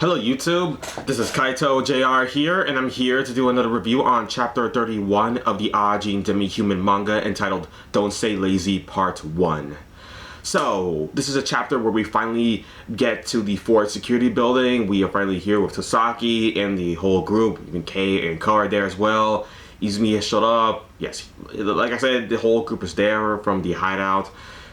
Hello YouTube, this is Kaito JR here, and I'm here to do another review on chapter 31 of the Ajin demi-human manga entitled Don't Stay Lazy Part 1. So, this is a chapter where we finally get to the Fort Security Building. We are finally here with Tosaki and the whole group, even Kei and Ko are there as well. Izumi has showed up. Yes, like I said, the whole group is there from the hideout.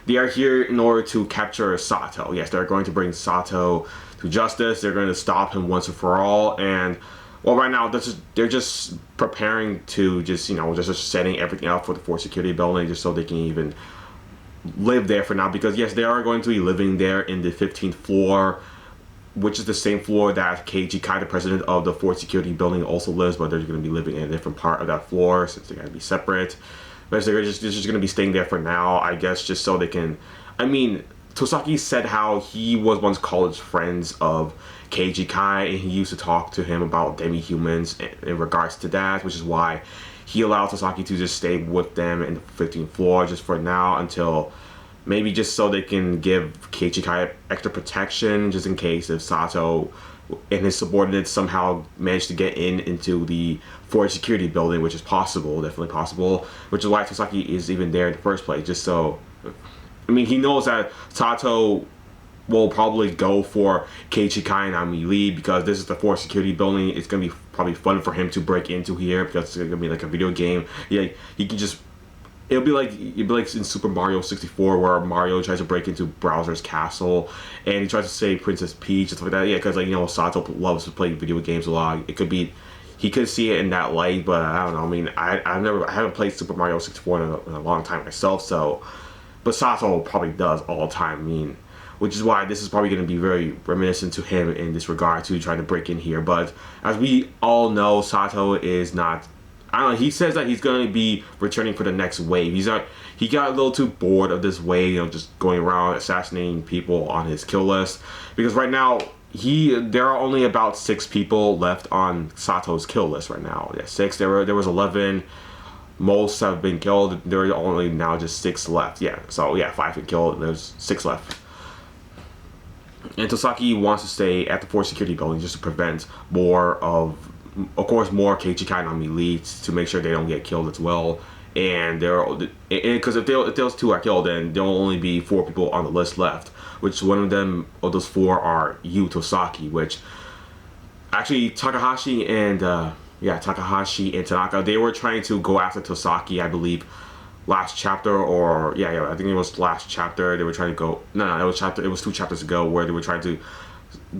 They are here in order to capture Sato. Yes, they're going to bring Sato to justice. They're going to stop him once and for all. And well, right now they're just preparing to just setting everything up for the Fort Security Building, just so they can even live there for now. Because yes, they are going to be living there in the 15th floor, which is the same floor that Keiji Kai, the president of the Fort Security Building, also lives. But they're going to be living in a different part of that floor since they're going to be separate. But they're just going to be staying there for now, I guess, just so they can. I mean, Tosaki said how he was once college friends of Keiji Kai, and he used to talk to him about demi-humans in regards to that, which is why he allowed Tosaki to just stay with them in the 15th floor just for now, until maybe just so they can give Keiji Kai extra protection, just in case if Sato and his subordinates somehow managed to get into the Fort Security Building, which is possible, definitely possible, which is why Tosaki is even there in the first place, just so. I mean, he knows that Sato will probably go for Keiji Kai and Ami Lee because this is the Fort Security Building. It's gonna be probably fun for him to break into here because it's gonna be like a video game. Yeah, he can just. It'll be like in Super Mario 64 where Mario tries to break into Bowser's castle and he tries to save Princess Peach and stuff like that. Yeah, because Sato loves to play video games a lot. It could be. He could see it in that light, but I don't know. I mean, I haven't played Super Mario 64 in a long time myself, so. But Sato probably does all the time. I mean, which is why this is probably going to be very reminiscent to him in this regard to trying to break in here. But as we all know, Sato is not. I don't know. He says that he's going to be returning for the next wave. He got a little too bored of this wave, just going around assassinating people on his kill list. Because right now there are only about 6 people left on Sato's kill list right now. Yeah, 6. There was 11. Most have been killed. There are only now just 6 left. Yeah, so yeah, 5 been killed and there's 6 left. And Tosaki wants to stay at the Fort Security Building just to prevent more course, more Keiji Kai and Ami Lee to make sure they don't get killed as well. And because if those 2 are killed, then there'll only be 4 people on the list left. Which one of those 4 are Yu Tosaki, which actually Takahashi and Tanaka, they were trying to go after Tosaki, I believe, last chapter, or I think it was last chapter. They were trying to go. No, it was 2 chapters ago where they were trying to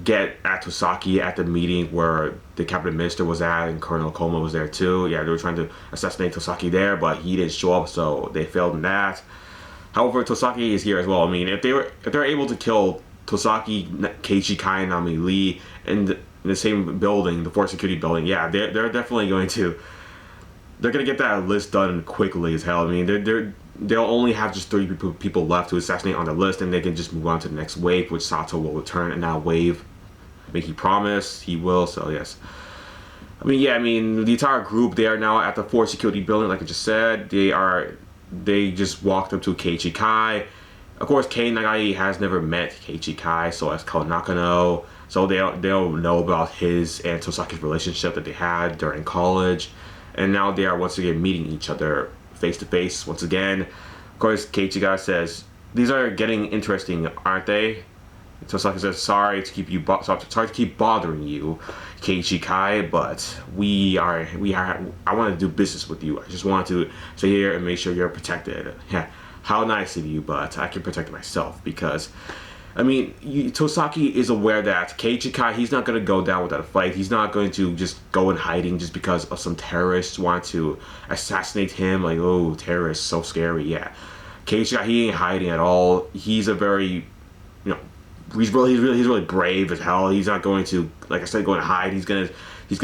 get at Tosaki at the meeting where the cabinet minister was at and Colonel Koma was there too. Yeah, they were trying to assassinate Tosaki there, but he didn't show up, so they failed in that. However, Tosaki is here as well. I mean, if they're able to kill Tosaki, Keiji Kai, and Ami Lee in the same building, the Fort Security Building, yeah, they're definitely going to. They're gonna get that list done quickly as hell. I mean, they'll only have just 3 people left to assassinate on the list, and they can just move on to the next wave, which Sato will return in that wave. I mean, he promised he will. So yes. I mean, the entire group, they are now at the Fort Security Building, like I just said. They just walked up to Keiji Kai. Of course, Kei Nagai has never met Keiji Kai, so as called Nakano. So they don't know about his and Tosaki's relationship that they had during college. And now they are once again meeting each other face to face once again. Of course, Keiji Kai says, "These are getting interesting, aren't they?" Tosaki says, sorry to keep bothering you, Keiji Kai, but I want to do business with you. I just want to stay here and make sure you're protected. Yeah, how nice of you, but I can protect myself because, I mean, Tosaki is aware that Keiji Kai, he's not going to go down without a fight. He's not going to just go in hiding just because of some terrorists want to assassinate him. Like, oh, terrorists, so scary. Yeah, Keiji Kai, he ain't hiding at all. He's a very, he's really brave as hell. He's not going to, like I said, going to hide. He's gonna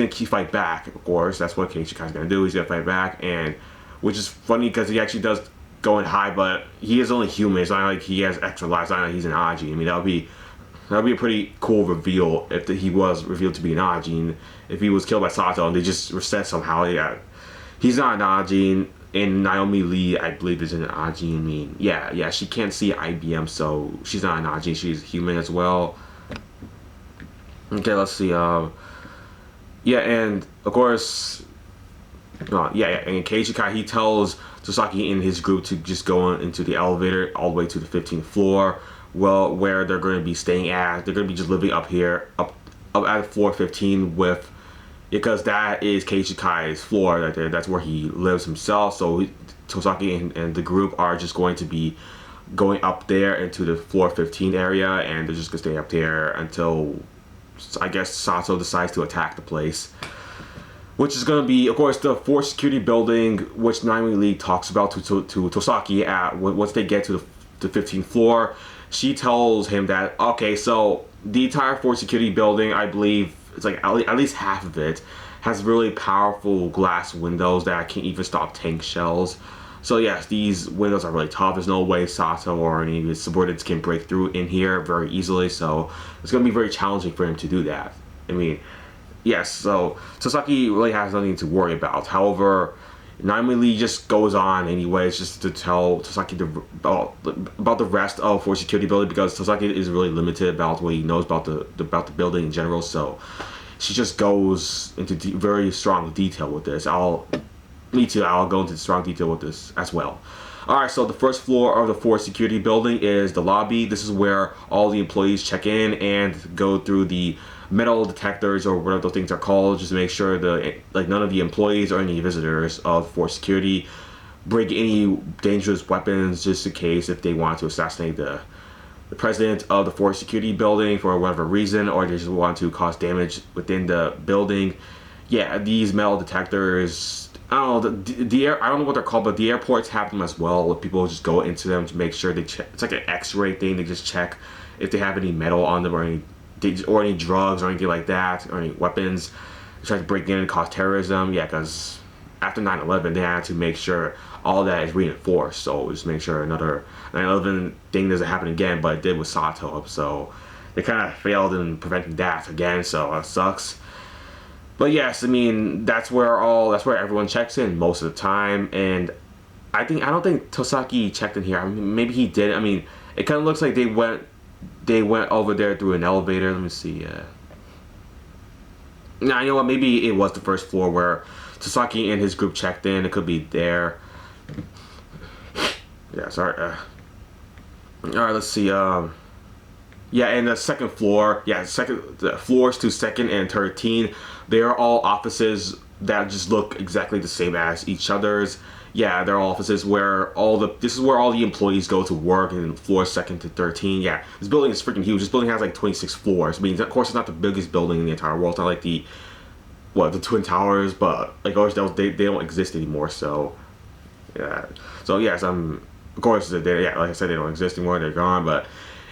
keep fight back. Of course, that's what Keiji Kai's gonna do. He's gonna fight back, and which is funny because he actually does go and hide, but he is only human. It's not like he has extra lives. It's not like he's an Ajin. I mean, that would be a pretty cool reveal if he was revealed to be an Ajin. If he was killed by Sato and they just reset somehow. Yeah, he's not an Ajin. And Naomi Lee, I believe, is an Ajin. I mean, yeah, she can't see IBM, so she's not an Ajin. She's human as well. Okay, let's see. Yeah, and of course, and Keiji he tells Tosaki and his group to just go into the elevator all the way to the 15th floor, well, where they're going to be staying at. They're going to be just living up here, up at floor 15 with, because that is Keiji Kai's floor right there. That's where he lives himself. So Tosaki and the group are just going to be going up there into the floor 15 area, and they're just gonna stay up there until I guess Sato decides to attack the place, which is going to be, of course, the force security building, which Naomi Lee talks about to Tosaki at once they get to the 15th floor. She tells him that, okay, so the entire force security building, I believe it's like at least half of it, has really powerful glass windows that can't even stop tank shells. So yes, these windows are really tough. There's no way Sato or any of his subordinates can break through in here very easily. So it's going to be very challenging for him to do that. I mean, yes, so Sasaki really has nothing to worry about. However, Naomi Lee just goes on anyways just to tell Sasaki about the rest of Force Security building, because Sasaki is really limited about what he knows about the building in general. So she just goes into very strong detail with this. Me too. I'll go into strong detail with this as well. Alright, so the first floor of the Force Security building is the lobby. This is where all the employees check in and go through the metal detectors, or whatever those things are called, just to make sure none of the employees or any visitors of Force Security bring any dangerous weapons, just in case if they want to assassinate the president of the Force Security building for whatever reason, or they just want to cause damage within the building. Yeah, these metal detectors, I don't know, I don't know what they're called, but the airports have them as well. People just go into them to make sure they check. It's like an X-ray thing. They just check if they have any metal on them, or any drugs or anything like that, or any weapons. They try to break in and cause terrorism. Yeah, because after 9/11, they had to make sure all that is reinforced. So just make sure another 9/11 thing doesn't happen again. But it did with Sato, so they kind of failed in preventing that again. So it sucks. But yes, I mean that's where everyone checks in most of the time, and I don't think Tosaki checked in here. I mean, maybe he did. I mean, it kind of looks like they went over there through an elevator. Let me see. Nah, you know what? Maybe it was the first floor where Tosaki and his group checked in. It could be there. Yeah, sorry. All right, let's see. Yeah, and the second floor, the floors to second and 13, they are all offices that just look exactly the same as each other's. Yeah, they're all offices where this is where all the employees go to work, in floors second to 13. Yeah, this building is freaking huge. This building has like 26 floors. I mean, of course, it's not the biggest building in the entire world. It's not like the Twin Towers, but like, of course, they don't exist anymore. So, yeah. So yes, of course, like I said, they don't exist anymore. They're gone, but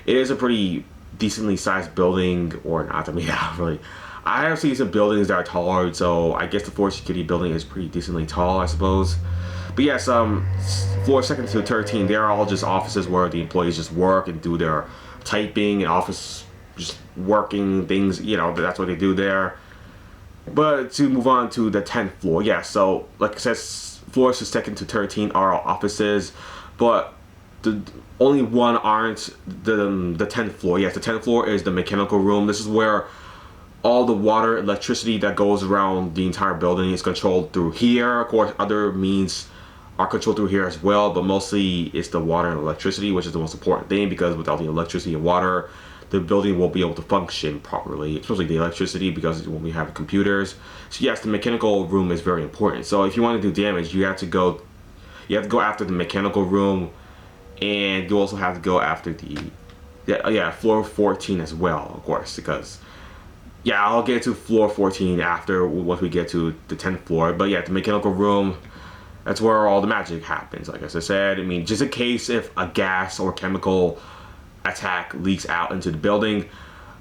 it is a pretty decently sized building, or not. I mean, yeah, really. I have seen some buildings that are taller, so I guess the Force Security building is pretty decently tall, I suppose. But yes, floor second to 13, they are all just offices where the employees just work and do their typing and office just working things. You know, that's what they do there. But to move on to the 10th floor, yeah. So like I said, floors to second to 13 are all offices, but the only one aren't the 10th floor. Yes, the 10th floor is the mechanical room. This is where all the water, electricity that goes around the entire building is controlled through here. Of course, other means are controlled through here as well, but mostly it's the water and electricity, which is the most important thing, because without the electricity and water, the building won't be able to function properly, especially the electricity, because when we have computers. So yes, the mechanical room is very important. So if you want to do damage, you have to go after the mechanical room, and you also have to go after the floor 14 as well, of course, because I'll get to floor 14 once we get to the 10th floor. But yeah, the mechanical room, that's where all the magic happens. Like as I said, I mean, just in case if a gas or chemical attack leaks out into the building,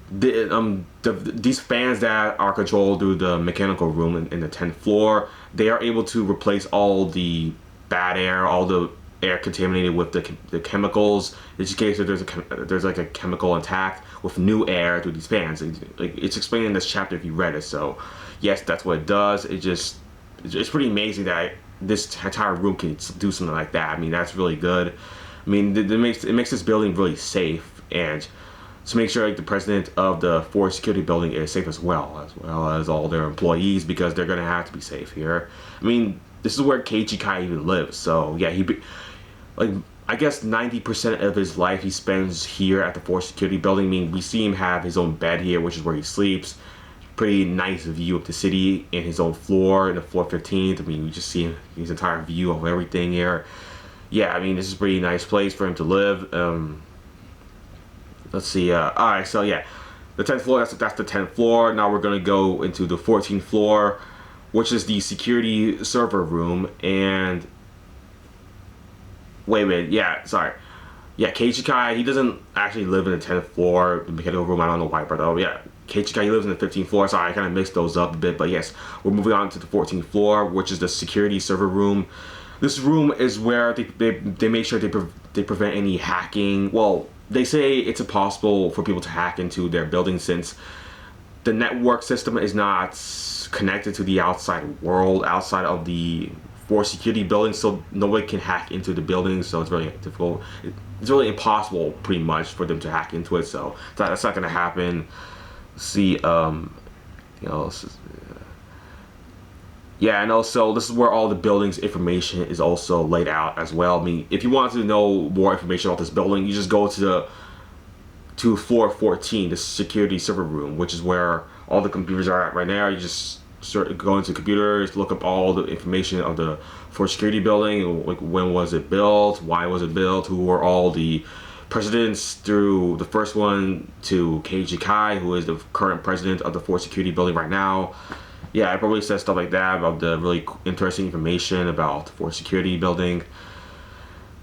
these fans that are controlled through the mechanical room in the 10th floor, they are able to replace all the bad air, all the air contaminated with the chemicals, in case if there's like a chemical attack, with new air through these fans. It's explained in this chapter if you read it. So yes, that's what it does. It's pretty amazing that this entire room can do something like that. I mean, that's really good. I mean, it makes this building really safe, and to make sure like the president of the Ford security building is safe as well as all their employees, because they're gonna have to be safe here. I mean, this is where Keiichi Kai even lives, so yeah, like I guess 90% of his life he spends here at the Ford security building. I mean, we see him have his own bed here, which is where he sleeps. Pretty nice view of the city and his own floor in the floor 15th. I mean, we just see his entire view of everything here. Yeah, I mean, this is a pretty nice place for him to live. Let's see. All right, so yeah, the 10th floor. That's the 10th floor. Now we're gonna go into the 14th floor, which is the security server room. And wait a minute. Yeah, sorry. Yeah, Keiichi Kai, he doesn't actually live in the 10th floor, the mechanical room. I don't know why, but yeah, Keiichi Kai, he lives in the 15th floor. Sorry, I kind of mixed those up a bit. But yes, we're moving on to the 14th floor, which is the security server room. This room is where they make sure they prevent any hacking. Well, they say it's impossible for people to hack into their building since the network system is not connected to the outside world, outside of the Ford security building, so nobody can hack into the building. So it's really difficult. It's really impossible, pretty much, for them to hack into it. So that's not gonna happen. See, yeah, and also this is where all the building's information is also laid out as well. I mean, if you want to know more information about this building, you just go to floor 14, the security server room, which is where all the computers are at right now. You just go into computers, look up all the information of the Ford security building, like when was it built, why was it built, who were all the presidents through the first one to Keiichi Kai, who is the current president of the Ford security building right now. Yeah, I probably said stuff like that about the really interesting information about the Ford security building.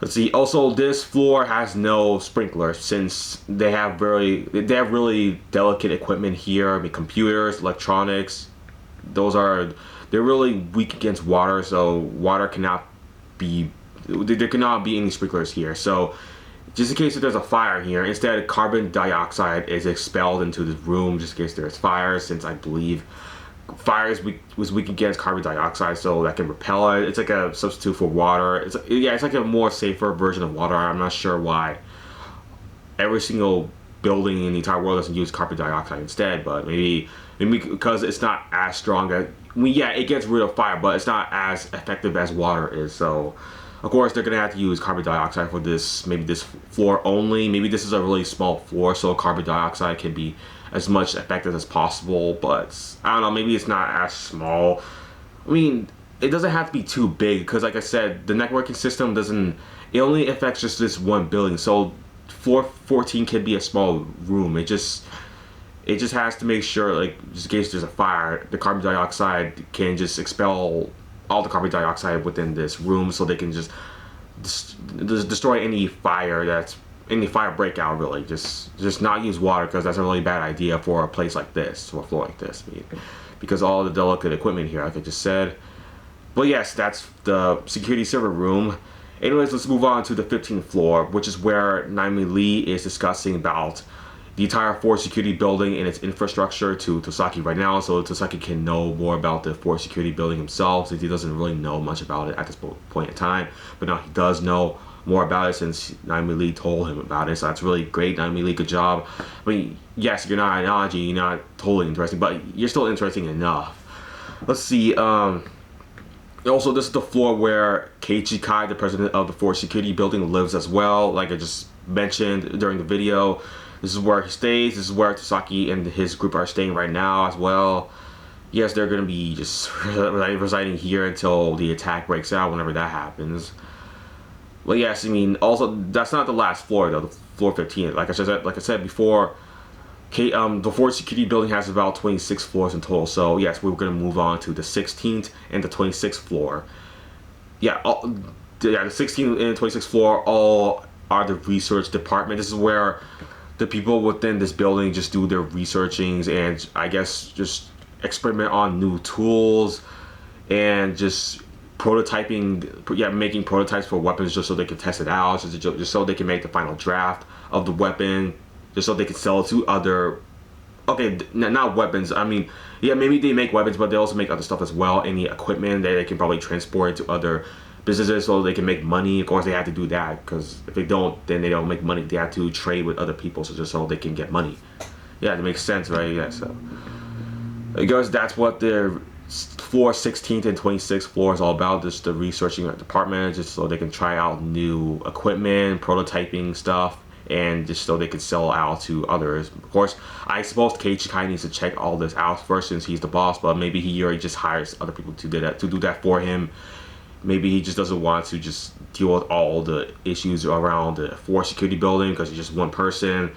Let's see. Also, this floor has no sprinklers since they have really delicate equipment here. I mean, computers, electronics. They're really weak against water, so water cannot be. There cannot be any sprinklers here. So, just in case if there's a fire here, instead carbon dioxide is expelled into the room just in case there's fire. Since I believe fire was weak against carbon dioxide, so that can repel it. It's like a substitute for water. It's like a more safer version of water. I'm not sure why every single building in the entire world doesn't use carbon dioxide instead, but maybe because it's not as strong as, it gets rid of fire, but it's not as effective as water is. So of course they're gonna have to use carbon dioxide for this, maybe this floor only. Maybe this is a really small floor, so carbon dioxide can be as much effective as possible, but I don't know, maybe it's not as small. I mean, it doesn't have to be too big, because like I said, the networking system it only affects just this one building, so floor 14 can be a small room. It just has to make sure, like, just in case there's a fire, the carbon dioxide can just expel all the carbon dioxide within this room, so they can just destroy any fire breakout, really. Just not use water, because that's a really bad idea for a place like this, for a floor like this. I mean, because all the delicate equipment here, like I just said. But yes, that's the security server room. Anyways, let's move on to the 15th floor, which is where Naomi Lee is discussing about the entire Ford security building and its infrastructure to Tosaki right now, so Tosaki can know more about the Ford security building himself, since he doesn't really know much about it at this point in time. But now he does know more about it since Naomi Lee told him about it, so that's really great. Naomi Lee, good job. I mean, yes, you're not an Ajin, you're not totally interesting, but you're still interesting enough. Let's see. Also, this is the floor where Keiichi Kai, the president of the Ford security building, lives as well. Like I just mentioned during the video, this is where he stays. This is where Tosaki and his group are staying right now as well. Yes, they're going to be just residing here until the attack breaks out, whenever that happens. Well, yes, I mean, also, that's not the last floor, though, the floor 15. Like I said before, the Ford security building has about 26 floors in total. So, yes, we're going to move on to the 16th and the 26th floor. Yeah, the 16th and 26th floor all are the research department. This is where the people within this building just do their researchings and, I guess, just experiment on new tools and just making prototypes for weapons just so they can test it out, just so they can make the final draft of the weapon, just so they can sell it to other, not weapons, I mean, yeah, maybe they make weapons, but they also make other stuff as well, any equipment that they can probably transport to other businesses so they can make money. Of course, they have to do that because if they don't, then they don't make money. They have to trade with other people so just so they can get money. Yeah, that makes sense, right? Yeah, so I guess that's what the floor 16th and 26th floor is all about. Just the researching department, just so they can try out new equipment, prototyping stuff, and just so they can sell out to others. Of course, I suppose Keiichi needs to check all this out first since he's the boss, but maybe he already just hires other people to do that for him. Maybe he just doesn't want to just deal with all the issues around the force security building because he's just one person.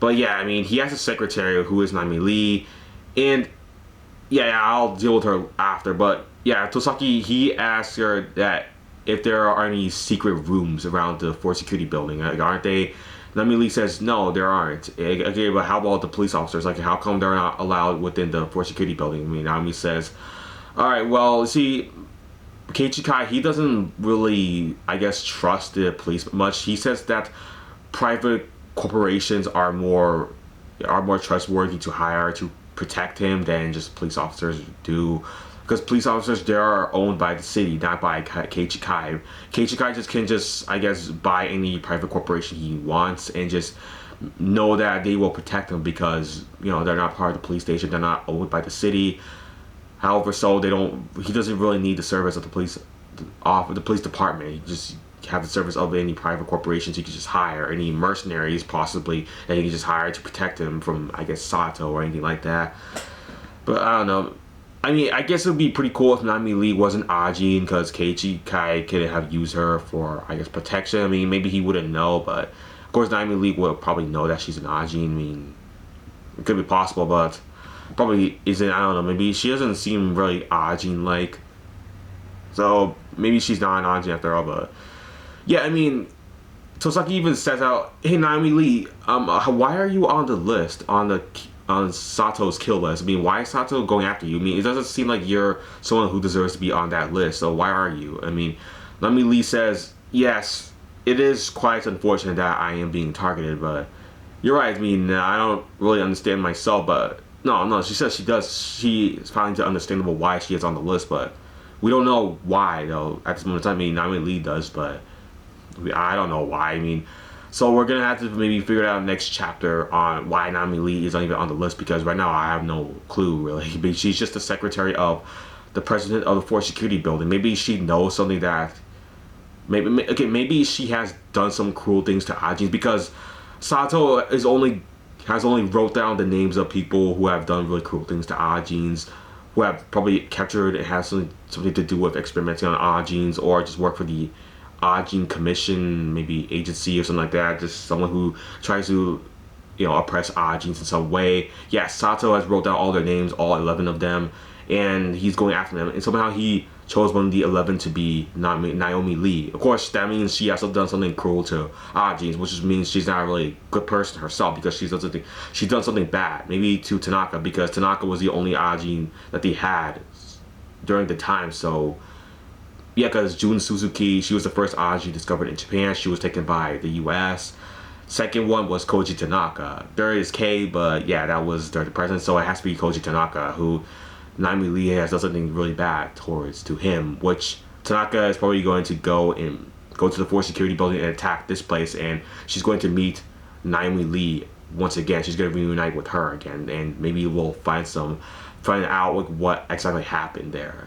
But yeah, I mean, he has a secretary who is Naomi Lee, and yeah, I'll deal with her after. But yeah, Tosaki, he asked her that if there are any secret rooms around the force security building, like, aren't they? Naomi Lee says no, there aren't. Okay, but how about the police officers? Like, how come they're not allowed within the force security building? I mean, Naomi says, all right, well, see, Keiichi, he doesn't really, I guess, trust the police much. He says that private corporations are more trustworthy to hire to protect him than just police officers do. Because police officers, they are owned by the city, not by Keiichi. Keiichi just can I guess, buy any private corporation he wants and just know that they will protect him because, you know, they're not part of the police station, they're not owned by the city. However, he doesn't really need the service of the police department. He just have the service of any private corporations. He could just hire any mercenaries possibly that he can just hire to protect him from, I guess, Sato or anything like that. But I don't know. I mean, I guess it would be pretty cool if Naomi Lee wasn't Ajin because Keiichi could have used her for, I guess, protection. I mean, maybe he wouldn't know, but of course Naomi Lee would probably know that she's an Ajin. I mean, it could be possible, but probably isn't. I don't know. Maybe she doesn't seem really Ajin-like. So maybe she's not an Ajin after all, but yeah, I mean, Tosaki even says out, hey Naomi Lee, why are you on the list, on Sato's kill list? I mean, why is Sato going after you? I mean, it doesn't seem like you're someone who deserves to be on that list, so why are you? I mean, Naomi Lee says, yes, it is quite unfortunate that I am being targeted, but you're right. I mean, I don't really understand myself, but no, she says she does. She is finding it understandable why she is on the list, but we don't know why, though, at this moment in time. I mean, Naomi Lee does, but I don't know why. I mean, so we're gonna have to maybe figure out next chapter on why Naomi Lee is not even on the list, because right now I have no clue really. She's just the secretary of the president of the Force Security Building. Maybe she knows something that maybe she has done some cruel things to Ajin, because Sato has only wrote down the names of people who have done really cruel things to Ajins, who have probably captured and has something to do with experimenting on Ajins, or just work for the Ajin Commission, maybe agency or something like that. Just someone who tries to, oppress Ajins in some way. Yeah, Sato has wrote down all their names, all 11 of them, and he's going after them. And somehow he chose one of the 11 to be Naomi Lee. Of course, that means she has done something cruel to Ajin, which just means she's not a really good person herself, because she's done something bad. Maybe to Tanaka, because Tanaka was the only Ajin that they had during the time. So yeah, because Jun Suzuki, she was the first Ajin discovered in Japan. She was taken by the U.S. Second one was Koji Tanaka. Third is K, but yeah, that was during the present, so it has to be Koji Tanaka, who Naomi Lee has done something really bad to him, which Tanaka is probably going to go to the Force Security Building and attack this place, and she's going to meet Naomi Lee once again. She's going to reunite with her again, and maybe we'll find out what exactly happened there,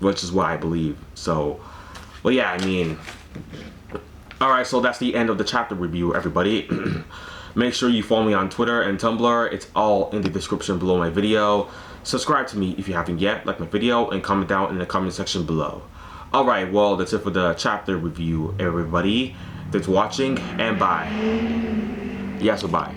which is what I believe. So, well, yeah, I mean, alright, so that's the end of the chapter review, everybody. Make sure you follow me on Twitter and Tumblr. It's all in the description below my video. Subscribe to me if you haven't yet, like my video, and comment down in the comment section below. Alright, well, that's it for the chapter review, everybody. Thanks for watching, and bye. Yeah, so bye.